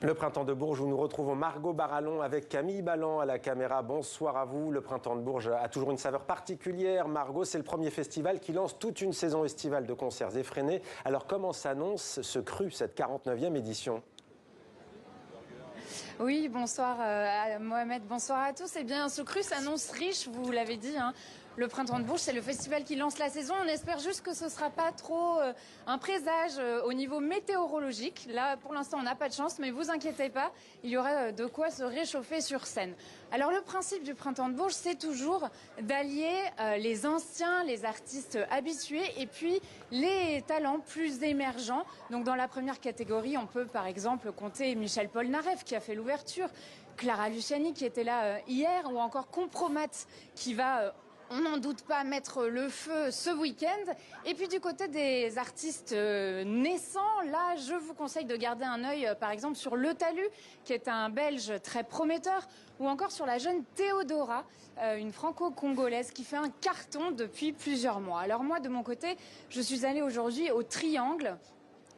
Le Printemps de Bourges où nous retrouvons Margot Barallon avec Camille Ballan à la caméra. Bonsoir à vous. Le Printemps de Bourges a toujours une saveur particulière. Margot, c'est le premier festival qui lance toute une saison estivale de concerts effrénés. Alors comment s'annonce ce cru, cette 49e édition ? Oui, bonsoir Mohamed, bonsoir à tous. Eh bien, ce cru s'annonce riche, vous l'avez dit. Le Printemps de Bourges, c'est le festival qui lance la saison. On espère juste que ce ne sera pas trop un présage au niveau météorologique. Là, pour l'instant, on n'a pas de chance, mais vous inquiétez pas, il y aura de quoi se réchauffer sur scène. Alors, le principe du Printemps de Bourges, c'est toujours d'allier les anciens, les artistes habitués et puis les talents plus émergents. Donc, dans la première catégorie, on peut par exemple compter Michel Polnareff qui a fait l'ouverture, Clara Luciani qui était là hier, ou encore Compromat qui va... on n'en doute pas mettre le feu ce week-end. Et puis du côté des artistes naissants, là, je vous conseille de garder un œil, par exemple, sur Le Talus, qui est un Belge très prometteur, ou encore sur la jeune Théodora, une franco-congolaise qui fait un carton depuis plusieurs mois. Alors moi, de mon côté, je suis allée aujourd'hui au Triangle.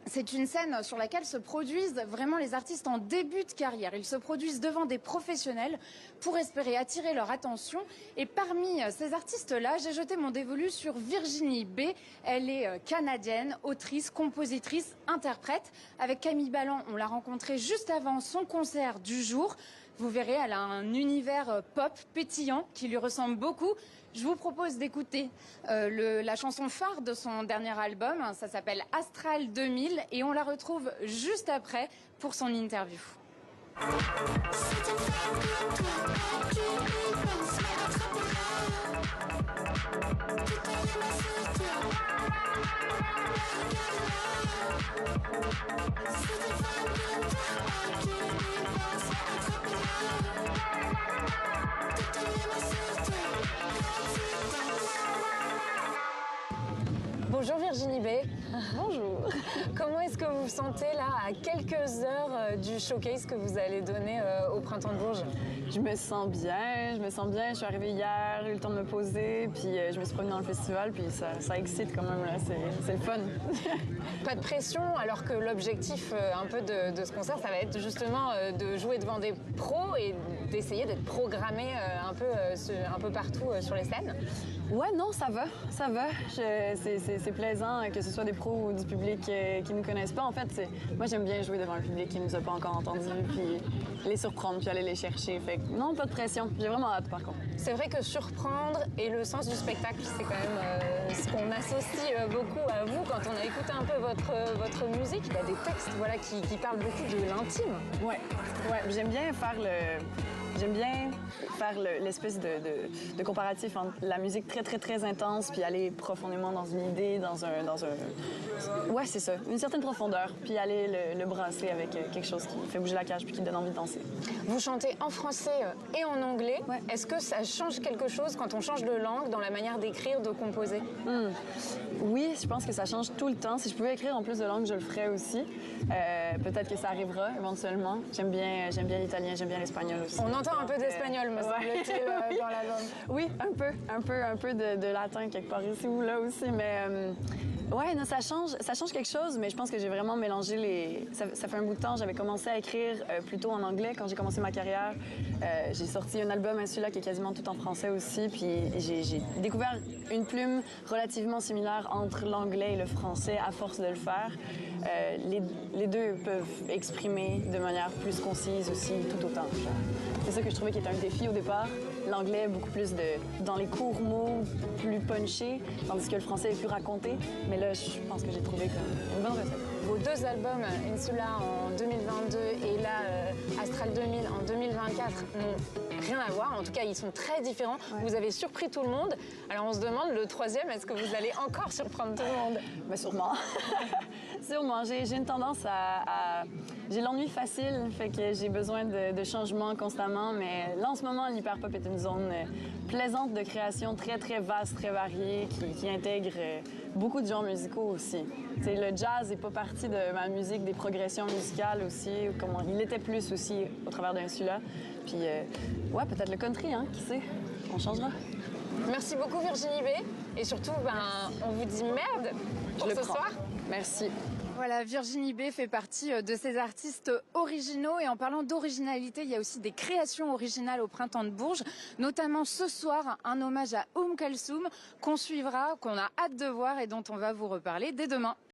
C'est une scène sur laquelle se produisent vraiment les artistes en début de carrière. Ils se produisent devant des professionnels pour espérer attirer leur attention. Et parmi ces artistes-là, j'ai jeté mon dévolu sur Virginie B. Elle est canadienne, autrice, compositrice, interprète. Avec Camille Ballan, on l'a rencontrée juste avant son concert du jour. Vous verrez, elle a un univers pop pétillant qui lui ressemble beaucoup. Je vous propose d'écouter la chanson phare de son dernier album. Ça s'appelle Astral 2000 et on la retrouve juste après pour son interview. Bonjour Virginie B. Bonjour. Comment est-ce que vous vous sentez là à quelques heures du showcase que vous allez donner au Printemps de Bourges? Je me sens bien, je suis arrivée hier, j'ai eu le temps de me poser, puis je me suis promenée dans le festival, puis ça excite quand même, là, c'est le fun. Pas de pression, alors que l'objectif un peu de ce concert, ça va être justement de jouer devant des pros et d'essayer d'être programmé un peu partout sur les scènes. Ouais, non, ça va. C'est plaisant que ce soit des pros ou du public qui ne nous connaissent pas. En fait, moi, j'aime bien jouer devant un public qui ne nous a pas encore entendus, puis les surprendre, puis aller les chercher. Fait que non, pas de pression. J'ai vraiment hâte, par contre. C'est vrai que surprendre et le sens du spectacle, c'est quand même ce qu'on associe beaucoup à vous quand on a écouté un peu votre musique. Il y a des textes qui parlent beaucoup de l'intime. Ouais, j'aime bien faire l'espèce de comparatif entre la musique très, très, très intense puis aller profondément dans une idée, dans un... Ouais, c'est ça, une certaine profondeur, puis aller le brasser avec quelque chose qui fait bouger la cage puis qui donne envie de danser. Vous chantez en français et en anglais. Ouais. Est-ce que ça change quelque chose quand on change de langue dans la manière d'écrire, de composer? Oui, je pense que ça change tout le temps. Si je pouvais écrire en plus de langue, je le ferais aussi. Peut-être que ça arrivera éventuellement. J'aime bien l'italien, j'aime bien l'espagnol aussi. On entend un peu d'espagnol, me semble-t-il, dans l'album. Oui, un peu de latin quelque part ici ou là aussi, mais ouais, non, ça change quelque chose, mais je pense que j'ai vraiment mélangé les... Ça fait un bout de temps, j'avais commencé à écrire plutôt en anglais quand j'ai commencé ma carrière. J'ai sorti un album Insula qui est quasiment tout en français aussi, puis j'ai découvert une plume relativement similaire entre l'anglais et le français à force de le faire. Les deux peuvent exprimer de manière plus concise aussi tout autant. C'est ça que je trouvais qui était un défi au départ. L'anglais, beaucoup plus dans les courts mots, plus punchés, tandis que le français est plus raconté. Mais là, je pense que j'ai trouvé une bonne recette. Vos deux albums, Insula en 2022 et là, Astral 2000 en 2024, n'ont rien à voir. En tout cas, ils sont très différents. Ouais. Vous avez surpris tout le monde. Alors, on se demande, le troisième, est-ce que vous allez encore surprendre tout le monde? Ben, sûrement. Sûrement. J'ai une tendance à... J'ai l'ennui facile, fait que j'ai besoin de changements constamment. Mais là, en ce moment, l'hyperpop est une zone plaisante de création, très, très vaste, très variée, qui intègre beaucoup de genres musicaux aussi. T'sais, le jazz n'est pas partie de ma musique, des progressions musicales aussi. Il l'était plus aussi au travers d'Insula. Puis, ouais, peut-être le country, hein, qui sait? On changera. Merci beaucoup, Virginie B. Et surtout, on vous dit merde pour ce soir. Merci. Voilà, Virginie B fait partie de ces artistes originaux. Et en parlant d'originalité, il y a aussi des créations originales au Printemps de Bourges. Notamment ce soir, un hommage à Kalsoum qu'on suivra, qu'on a hâte de voir et dont on va vous reparler dès demain.